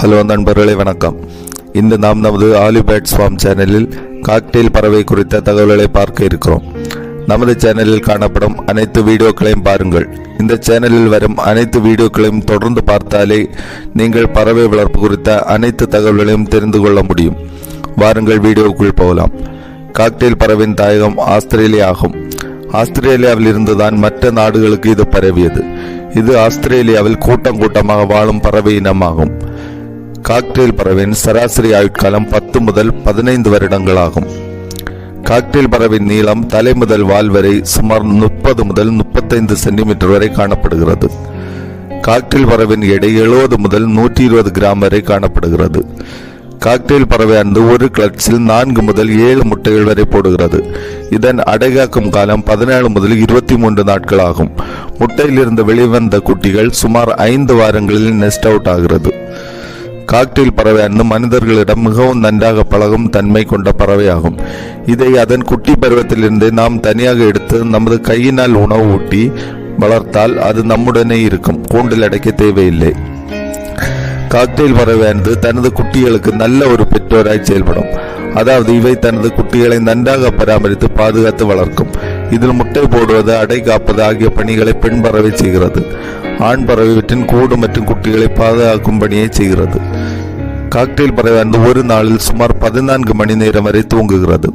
Hello நண்பர்களே, வணக்கம். இன்று நாம் நமது ஆலிபேட்ஸ் ஃபார்ம் சேனலில் காக்டெயில் பறவை குறித்த தகவல்களை பார்க்க இருக்கிறோம். நமது சேனலில் காணப்படும் அனைத்து வீடியோக்களையும் பாருங்கள். இந்த சேனலில் வரும் அனைத்து வீடியோக்களையும் தொடர்ந்து பார்த்தாலே நீங்கள் பறவை வளர்ப்பு குறித்த அனைத்து தகவல்களையும் தெரிந்து கொள்ள முடியும். வாருங்கள் வீடியோக்குள் போகலாம். காக்டெயில் பறவையின் தாயகம் ஆஸ்திரேலியா ஆகும். ஆஸ்திரேலியாவில் இருந்துதான் மற்ற நாடுகளுக்கு இது பரவியது. இது ஆஸ்திரேலியாவில் கூட்டம் கூட்டமாக வாழும் பறவை இனமாகும். காக்டெயில் பறவையின் சராசரி ஆயுட்காலம் 10 முதல் 15 வருடங்களாகும். காக்டெயில் பறவையின் நீளம் தலை முதல் வால் வரை சுமார் 30 முதல் 35 சென்டிமீட்டர் வரை காணப்படுகிறது. காக்டெயில் பறவையின் எடை 70 முதல் 120 கிராம் வரை காணப்படுகிறது. காக்டெயில் பறவையானது ஒரு கிளட்சில் 4 முதல் 7 முட்டைகள் வரை போடுகிறது. இதன் அடைகாக்கும் காலம் 17 முதல் 23 நாட்கள் ஆகும். முட்டையிலிருந்து வெளிவந்த குட்டிகள் சுமார் 5 வாரங்களில் நெஸ்ட் அவுட் ஆகிறது. காக்டெயில் பறவையானது மனிதர்களிடம் மிகவும் நன்றாக பழகும் தன்மை கொண்ட பறவையாகும். இதை அதன் குட்டி பருவத்திலிருந்து நாம் தனியாக எடுத்து நமது கையினால் உணவு ஊட்டி வளர்த்தால் அது நம்முடனே இருக்கும். கூண்டில் அடைக்க தேவையில்லை. காக்டெயில் பறவையானது தனது குட்டிகளுக்கு நல்ல ஒரு பெற்றோராய் செயல்படும். அதாவது இவை தனது குட்டிகளை நன்றாக பராமரித்து பாதுகாத்து வளர்க்கும். இதில் முட்டை போடுவது, அடை காப்பது ஆகிய பணிகளை பெண் பறவை செய்கிறது. ஆண் பறவை வீட்டின் கூடு மற்றும் குட்டிகளை பாதுகாக்கும் பணியை செய்கிறது. காக்டெயில் பறவையானது ஒரு நாளில் சுமார் 14 மணி நேரம் வரை தூங்குகிறது.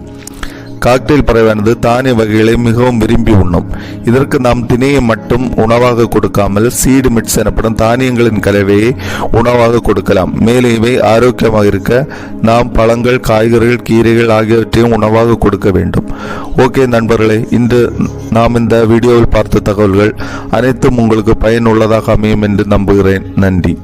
காக்டெயில் பறவையானது தானிய வகைகளை மிகவும் விரும்பி உண்ணும். இதற்கு நாம் திணையை மட்டும் உணவாக கொடுக்காமல் சீடு மிட்ஸ் எனப்படும் தானியங்களின் கலவையை உணவாக கொடுக்கலாம். மேலும் இவை ஆரோக்கியமாக இருக்க நாம் பழங்கள், காய்கறிகள், கீரைகள் ஆகியவற்றையும் உணவாக கொடுக்க வேண்டும். ஓகே நண்பர்களே, இன்று நாம் இந்த வீடியோவில் பார்த்த தகவல்கள் அனைத்தும் உங்களுக்கு பயனுள்ளதாக அமையும் என்று நம்புகிறேன். நன்றி.